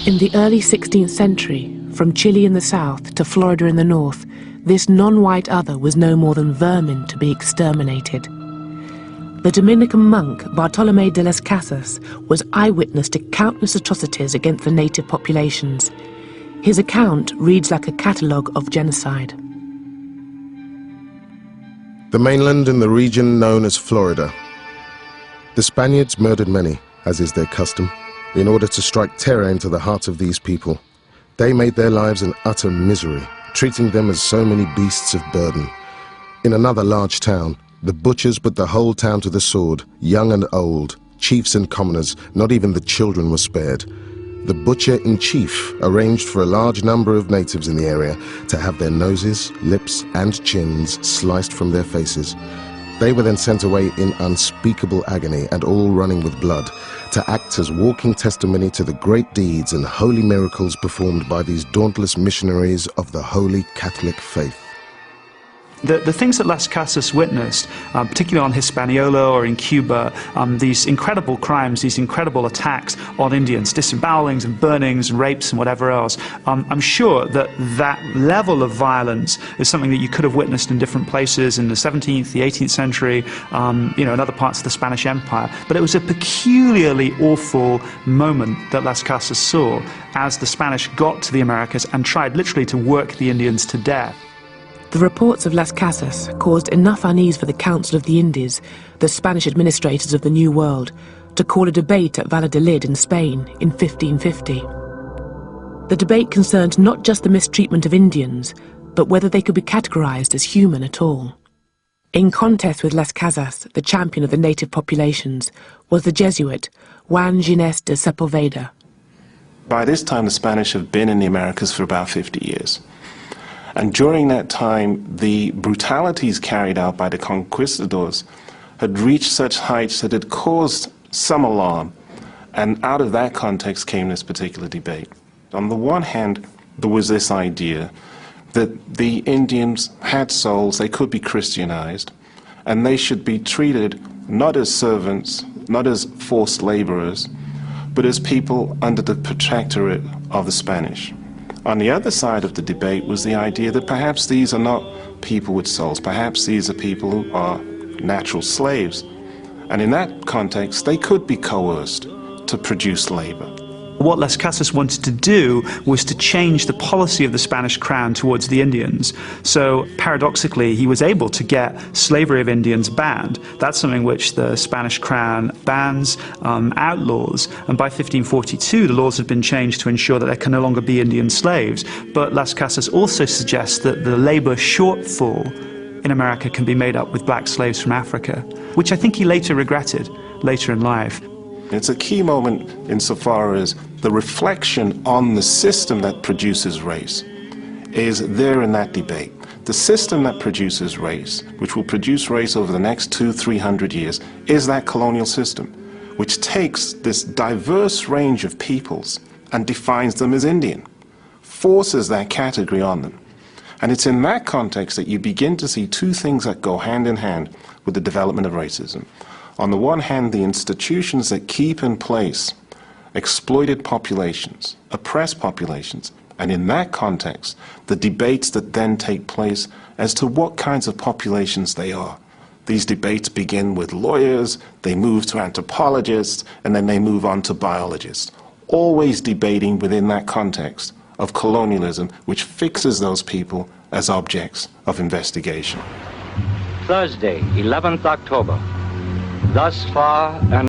In the early 16th century, from Chile in the south to Florida in the north, this non-white other was no more than vermin to be exterminated. The Dominican monk Bartolomé de las Casas was eyewitness to countless atrocities against the native populations. His account reads like a catalogue of genocide. The mainland in the region known as Florida. The Spaniards murdered many, as is their custom, in order to strike terror into the hearts of these people. They made their lives an utter misery, treating them as so many beasts of burden. In another large town, the butchers put the whole town to the sword, young and old, chiefs and commoners, not even the children were spared. The butcher-in-chief arranged for a large number of natives in the area to have their noses, lips and chins sliced from their faces. They were then sent away in unspeakable agony and all running with blood, to act as walking testimony to the great deeds and holy miracles performed by these dauntless missionaries of the Holy Catholic faith. The things that Las Casas witnessed, particularly on Hispaniola or in Cuba, these incredible crimes, these incredible attacks on Indians, disembowelings and burnings and rapes and whatever else, I'm sure that that level of violence is something that you could have witnessed in different places in the 17th, the 18th century, in other parts of the Spanish Empire. But it was a peculiarly awful moment that Las Casas saw as the Spanish got to the Americas and tried literally to work the Indians to death. The reports of Las Casas caused enough unease for the Council of the Indies, the Spanish administrators of the New World, to call a debate at Valladolid in Spain in 1550. The debate concerned not just the mistreatment of Indians, but whether they could be categorized as human at all. In contest with Las Casas, the champion of the native populations, was the Jesuit Juan Ginés de Sepulveda. By this time, the Spanish have been in the Americas for about 50 years. And during that time, the brutalities carried out by the conquistadors had reached such heights that it caused some alarm. And out of that context came this particular debate. On the one hand, there was this idea that the Indians had souls, they could be Christianized, and they should be treated not as servants, not as forced laborers, but as people under the protectorate of the Spanish. On the other side of the debate was the idea that perhaps these are not people with souls, perhaps these are people who are natural slaves. And in that context, they could be coerced to produce labor. What Las Casas wanted to do was to change the policy of the Spanish crown towards the Indians. So paradoxically, he was able to get slavery of Indians banned. That's something which the Spanish crown bans, outlaws, and by 1542 the laws have been changed to ensure that there can no longer be Indian slaves. But Las Casas also suggests that the labor shortfall in America can be made up with black slaves from Africa, which I think he later regretted, later in life. It's a key moment insofar as the reflection on the system that produces race is there in that debate. The system that produces race, which will produce race over the next 200–300 years, is that colonial system, which takes this diverse range of peoples and defines them as Indian, forces that category on them. And it's in that context that you begin to see two things that go hand in hand with the development of racism. On the one hand, the institutions that keep in place exploited populations, oppressed populations, and in that context, the debates that then take place as to what kinds of populations they are. These debates begin with lawyers, they move to anthropologists, and then they move on to biologists, always debating within that context of colonialism, which fixes those people as objects of investigation. Thursday, 11th October. Thus far and